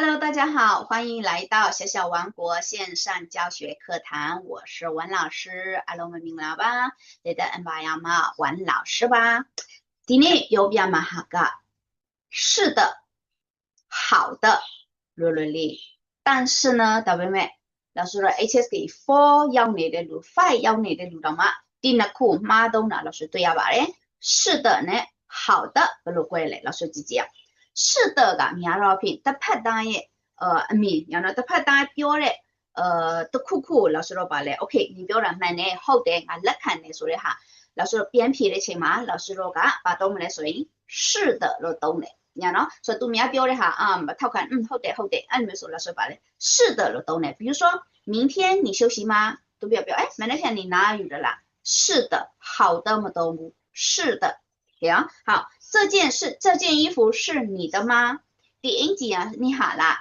Hello，大家好，欢迎来到小小王国线上教学课堂，我是文老师。Hello，明啦吧，你的恩巴亚嘛，文老师吧。今天有边嘛哈个？是的，好的，罗罗哩。但是呢，大朋友们，老师说 HSK 4要你的路，5要你的路的嘛，第那库马东呢，老师对呀吧嘞？是的呢，好的，不如过来，老师直接。是的ကများတော့ဖြင့်တစ်ဖက်သားရဲ့အမိညာတော့တစ်ဖက်သားပြောတဲ့တစ်ခုခုကို老师တော့ပါလဲ okay 你ပြောတာမှန်တယ်ဟုတ်တယ်ငါလက်ခံတယ်ဆိုတဲ့ဟာ老师တော့ပြန်ဖြေတဲ့အချိန်မှာ老师တော့ကဘာသုံးမလဲဆိုရင်是的လို့သုံးတယ်ညာနော်ဆိုတော့သူများပြောတဲ့ဟာထောက်ခံဟုတ်တယ်ဟုတ်တယ်အဲ့လိုမျိုးဆို老师ပါလဲ是的လို့သုံးတယ်比如说明天你休息吗သူပြောမနေ့ဖြန်你哪有的啦是的好的မသုံးဘူး是的呀好这件衣服是你的吗？第一句啊，你好啦，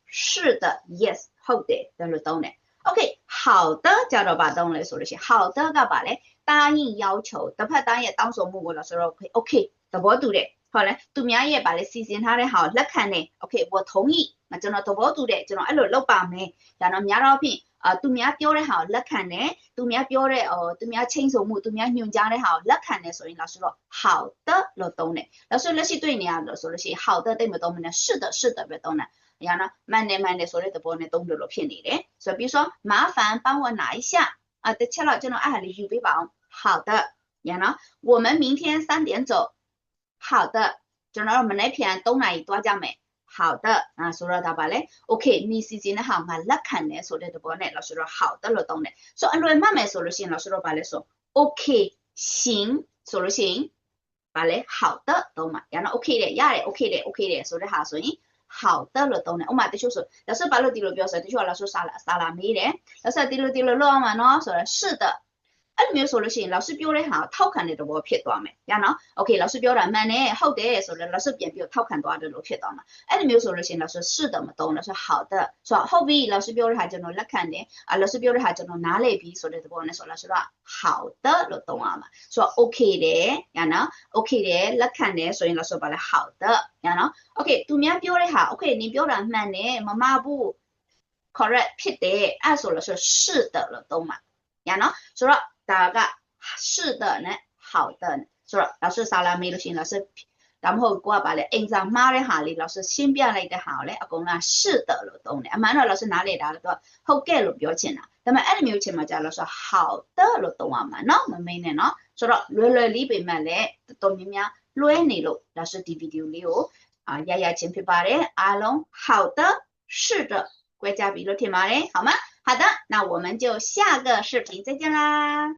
是的 ，yes， ဟုတ်တယ်ဒါလိုသုံးတယ် OK， 好的叫做ဘာသုံးလဲဆိုလို့ရှိရင်好的ကဘာလဲ答應要求တစ်ဖက်သားရဲ့တောင်းဆိုမှုကိုလို့ဆိုတော့ OK သဘောတူတယ်ဟုတ်လဲသူများရဲ့ဘာလဲစီစဉ်ထားတဲ့ဟာကိုလက်ခံတယ် OK 我同意ကျွန်တော်သဘောတူတယ်ကျွန်တော်အဲ့လိုလုပ်ပါမယ်ဒါတော့များတော့ဖြင့်သူများပြောတဲ့ဟာကိုလက်ခံတယ်သူများပြောတဲ့သူများချင်းဆိုမှုသူများညွှန်ကြားတဲ့ဟာကိုလက်ခံတယ်ဆိုရင်老师တော့好的လို့သုံးတယ်老师လက်ရှိတွေ့နေရလို့ဆိုလို့ရှိရင်好的တိတ်မသုံးမနဲ့是的是的ပဲသုံးတယ်然后呢，慢点说的不呢，动作了骗你的。所以比如说，麻烦帮我拿一下啊，得切了这种爱里预备包。好的，然后我们明天3点走。好的，就让我们那篇东南一多讲没。好的啊，说了他吧嘞，OK， 你是真的好嘛？那看呢，说的不呢，老师说好的了，懂呢。说按照慢慢说了行，老师说吧嘞说 OK， 行，说了行，吧嘞好的，懂嘛？然后 OK 的，呀嘞 OK 的 OK 的，说的哈，所以。好的了懂了，我嘛的就是老师把了第六表示，的确老师撒了没的，老师第六了嘛喏，说的是的，အဲ့လိုမျိုးဆိုလို့ရှိရင်老師ပြောတဲ့ဟာထောက်ခံတဲ့သဘောဖြစ်သွားမယ်။ရနော်။ Okay 老師ပြောတာမှန်တယ်ဟုတ်တယ်ဆိုတော့老師ပြန်ပြီးထောက်ခံသွားတယ်လို့ဖြစ်သွားမှာ။အဲ့လိုမျိုးဆိုလို့ရှိရင်老師是的မသုံးလို့ဆို好的ဆိုတော့ဟုတ်ပြီ老師ပြောတဲ့ဟာကျွန်တော်လက်ခံတယ်။老師ပြောတဲ့ဟာကျွန်တော်နားလည်ပြီဆိုတဲ့သဘောနဲ့ဆို老師က好的လို့သုံးရမှာ။ဆိုတော့ Okay တယ်ရနော်။ Okay တယ်လက်ခံတယ်ဆိုရင်老師ပါလဲ好的ရနော်။ Okay သူများပြောတဲ့ဟာ Okay 你ပြောတာမှန်တယ်မမှားဘူး correct ဖြစ်တယ်အဲ့ဆိုလို့ဆို是的လို့သုံးမှာ။ရနော်။ဆိုတော့大概是的呢，好的呢，是吧？老师啥啦没了行，老师，然后过把嘞，按照马的哈哩，老师先变来的好嘞，阿公啦是的了，懂嘞，马上老师哪里来个后盖了标签啦，那么按没有钱嘛，叫老师好的了，懂啊嘛？那我们呢喏，说了来里边嘛嘞，都明明来你了，老师 DVD 里哦，呀前批把嘞，阿龙好的，是的，国家比了天马嘞，好吗？好的，那我们就下个视频再见啦。